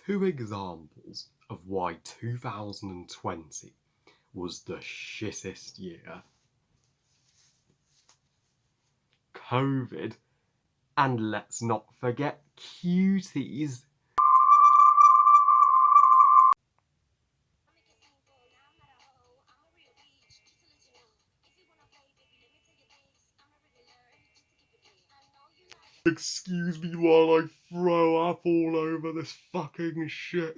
two examples of why 2020 was the shittest year. COVID, and let's not forget Cuties. Excuse me while I throw up all over this fucking shit.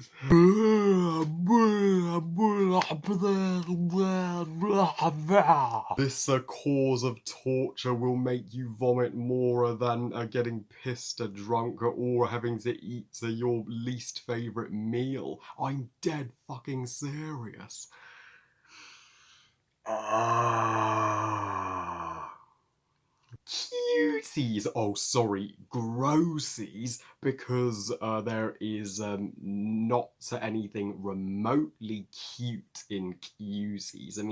This cause of torture will make you vomit more than getting pissed or drunk or having to eat your least favourite meal. I'm dead fucking serious. Cuties! Oh, sorry, groceries, because there is not anything remotely cute in Cuties. I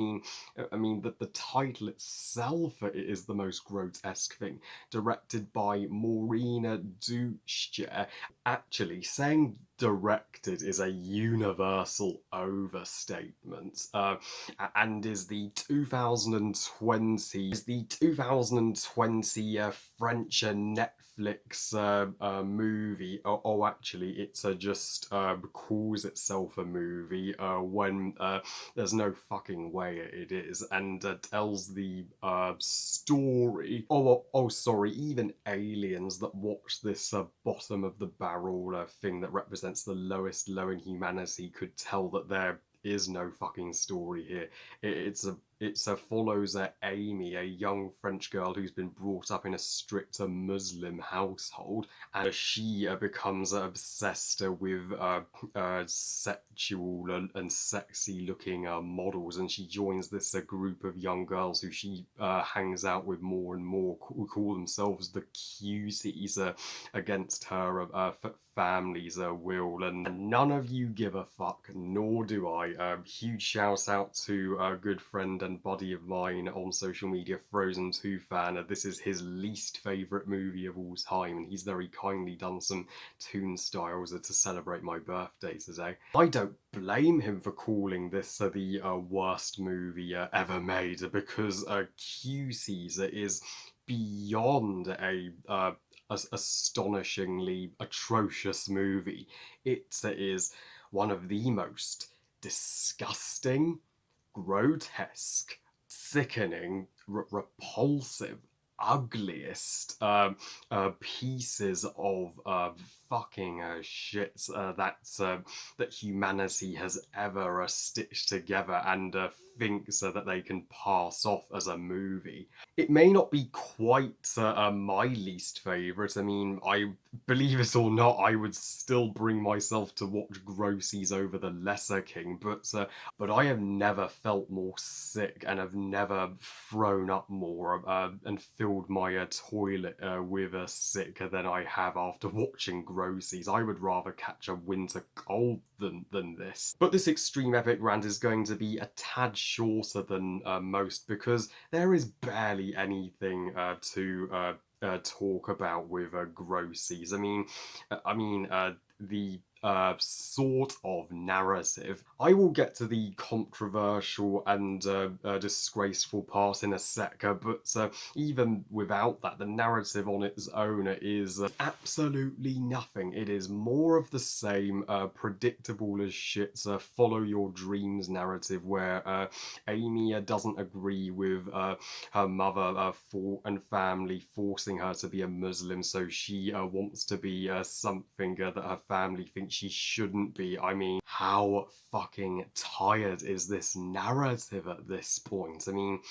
mean that the title itself is the most grotesque thing. Directed by Maureen Duchesne. Actually, saying directed is a universal overstatement, and is the 2020 French Netflix movie. Actually, it's just calls itself a movie when there's no fucking way it is, and tells the story. Sorry, even aliens that watch this bottom of the barrel thing that represents the lowest low in humanity could tell that there is no fucking story here. It follows Amy, a young French girl who's been brought up in a strict Muslim household, and she becomes obsessed with sexual and sexy-looking models, and she joins this group of young girls who she hangs out with more and more, who call themselves the Cuties, against her family's will, and none of you give a fuck, nor do I. Huge shout out to a good friend and buddy of mine on social media, Frozen 2 fan. This is his least favourite movie of all time, and he's very kindly done some tune styles to celebrate my birthday today. I don't blame him for calling this the worst movie ever made, because Cuties is beyond a astonishingly atrocious movie. It is one of the most disgusting, grotesque, sickening, repulsive, ugliest pieces of fucking shit that humanity has ever stitched together and thinks that they can pass off as a movie. It may not be quite my least favourite. I mean, I believe it or not, I would still bring myself to watch Groceries over The Lesser King, but I have never felt more sick and have never thrown up more and filled my toilet with sick than I have after watching Groceries. I would rather catch a winter cold than this. But this extreme epic rant is going to be a tad shorter than most, because there is barely anything to talk about with Groceries. The sort of narrative. I will get to the controversial and disgraceful part in a sec, but even without that, the narrative on its own is absolutely nothing. It is more of the same, predictable as shit, follow your dreams narrative, where Amy doesn't agree with her mother and family forcing her to be a Muslim, so she wants to be something that her family thinks she shouldn't be. I mean, how fucking tired is this narrative at this point? I mean,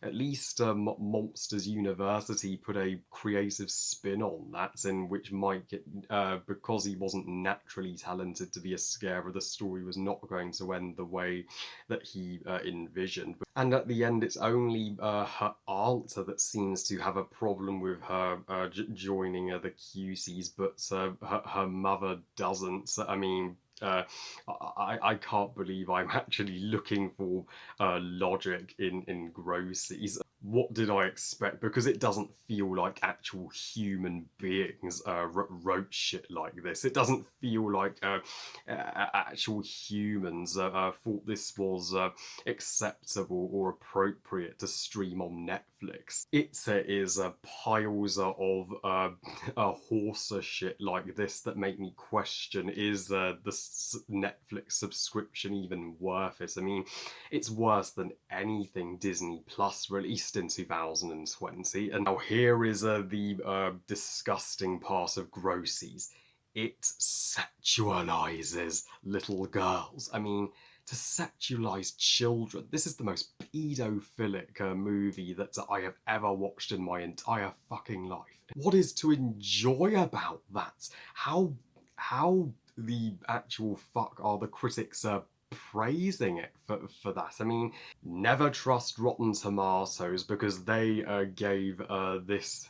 at least Monsters University put a creative spin on that, in which Mike, because he wasn't naturally talented to be a scarer, the story was not going to end the way that he envisioned. And at the end, it's only her aunt that seems to have a problem with her joining the Cuties, but her mother doesn't. I can't believe I'm actually looking for logic in Groceries. what did I expect? Because it doesn't feel like actual human beings wrote shit like this. It doesn't feel like actual humans thought this was acceptable or appropriate to stream on Netflix. It is piles of horse shit like this that make me question: is the Netflix subscription even worth it? I mean, it's worse than anything Disney Plus released in 2020. And now here is the disgusting part of groceries. It sexualizes little girls. I mean, to sexualize children. This is the most pedophilic movie that I have ever watched in my entire fucking life. What is to enjoy about that? How the actual fuck are the critics praising it for that? I mean, never trust Rotten Tomatoes because they gave this.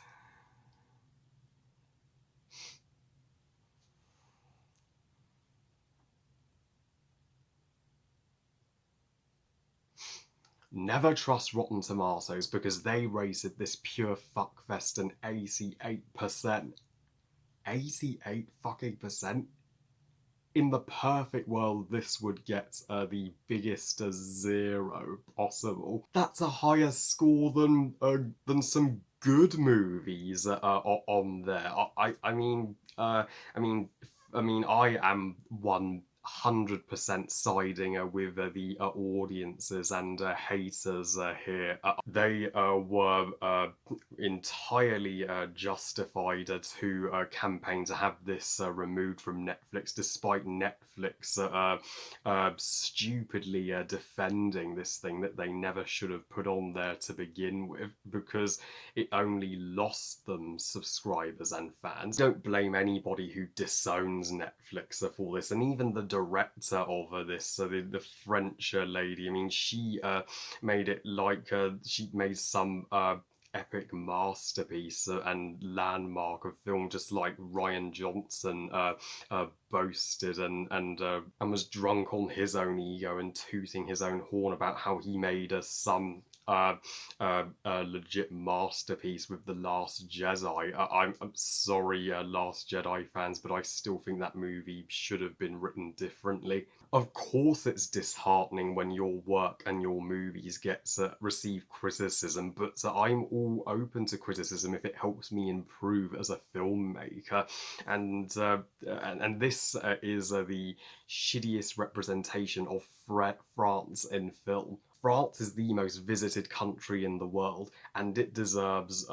Never trust Rotten Tomatoes because they rated this pure fuckfest an 88%. 88 fucking percent? In the perfect world, this would get the biggest zero possible. That's a higher score than some good movies on there. I mean, I am 100% siding with the audiences and haters here. They were entirely justified to campaign to have this removed from Netflix, despite Netflix stupidly defending this thing that they never should have put on there to begin with, because it only lost them subscribers and fans. Don't blame anybody who disowns Netflix for this, and even the director of this, the French lady. I mean, she made it like she made some epic masterpiece and landmark of film, just like Ryan Johnson boasted and was drunk on his own ego and tooting his own horn about how he made some legit masterpiece with The Last Jedi. I'm sorry, Last Jedi fans, but I still think that movie should have been written differently. Of course, it's disheartening when your work and your movies get receive criticism, but I'm all open to criticism if it helps me improve as a filmmaker. And this is the shittiest representation of France in film. France is the most visited country in the world, and it deserves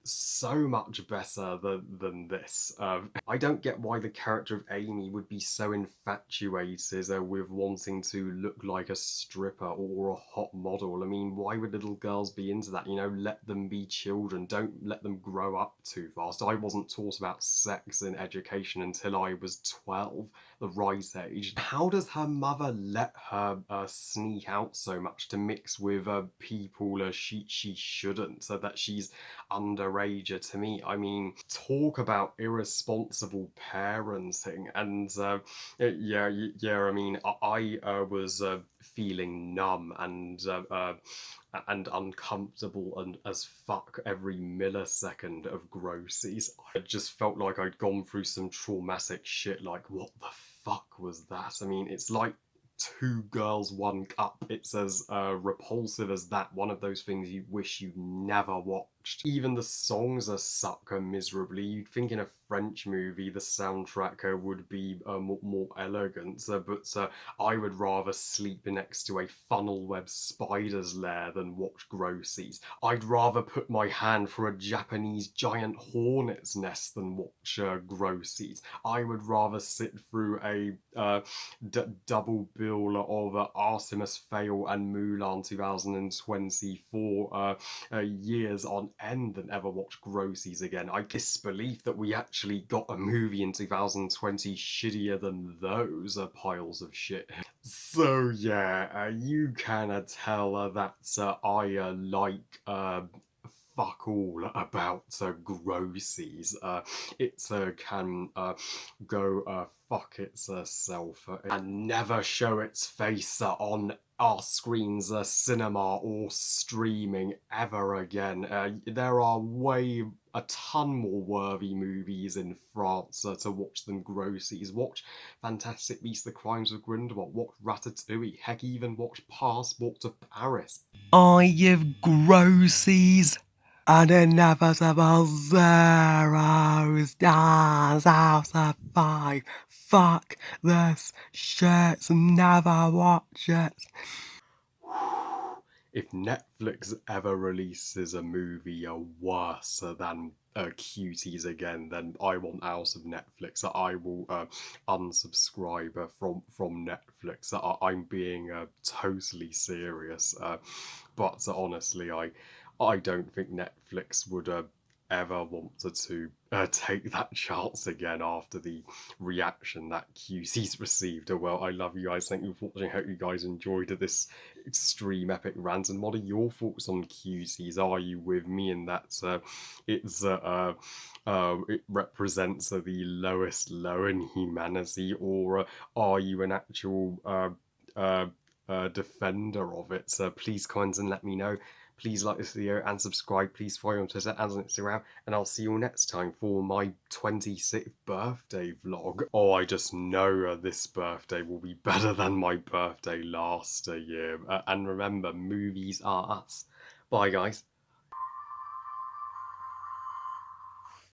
so much better than this. I don't get why the character of Amy would be so infatuated with wanting to look like a stripper or a hot model. I mean, why would little girls be into that? You know, let them be children. Don't let them grow up too fast. I wasn't taught about sex in education until I was 12, the right age. How does her mother let her sneak out so much to mix with people she shouldn't, so that she's underage to me? I mean, talk about irresponsible parenting. And yeah. I mean, I was feeling numb and uncomfortable and as fuck every millisecond of groceries. I just felt like I'd gone through some traumatic shit. Like, what the fuck was that? I mean, it's like Two Girls, One Cup. It's as repulsive as that. One of those things you wish you never watched. Even the songs are suck miserably. You'd think in a French movie the soundtrack would be more elegant, but I would rather sleep next to a funnel web spider's lair than watch groceries. I'd rather put my hand through a Japanese giant hornet's nest than watch groceries. I would rather sit through a double bill of Artemis Fail and Mulan 2024 years on end than ever watch groceries again. I disbelieve that we actually got a movie in 2020 shittier than those piles of shit. So yeah, you can tell that I like fuck all about groceries. It can go fuck itself and never show its face on our screens, cinema or streaming ever again. There are a ton more worthy movies in France to watch than Groceries. Watch Fantastic Beasts: The Crimes of Grindelwald. Watch Ratatouille. Heck, even watch Passport to Paris. I give groceries an inevitable 0 stars out of 5. Fuck this shit, never watch it. If Netflix ever releases a movie worse than Cuties again, then I want out of Netflix. I will unsubscribe from Netflix. I'm being totally serious. But honestly, I don't think Netflix would ever wanted to take that chance again after the reaction that QC's received. Well, I love you guys. Thank you for watching. I hope you guys enjoyed this extreme epic rant. And what are your thoughts on QC's? Are you with me in that it represents the lowest low in humanity, or are you an actual defender of it? So please comment and let me know. Please like this video and subscribe. Please follow me on Twitter and on Instagram. And I'll see you all next time for my 26th birthday vlog. Oh, I just know this birthday will be better than my birthday last year. And remember, movies are us. Bye, guys.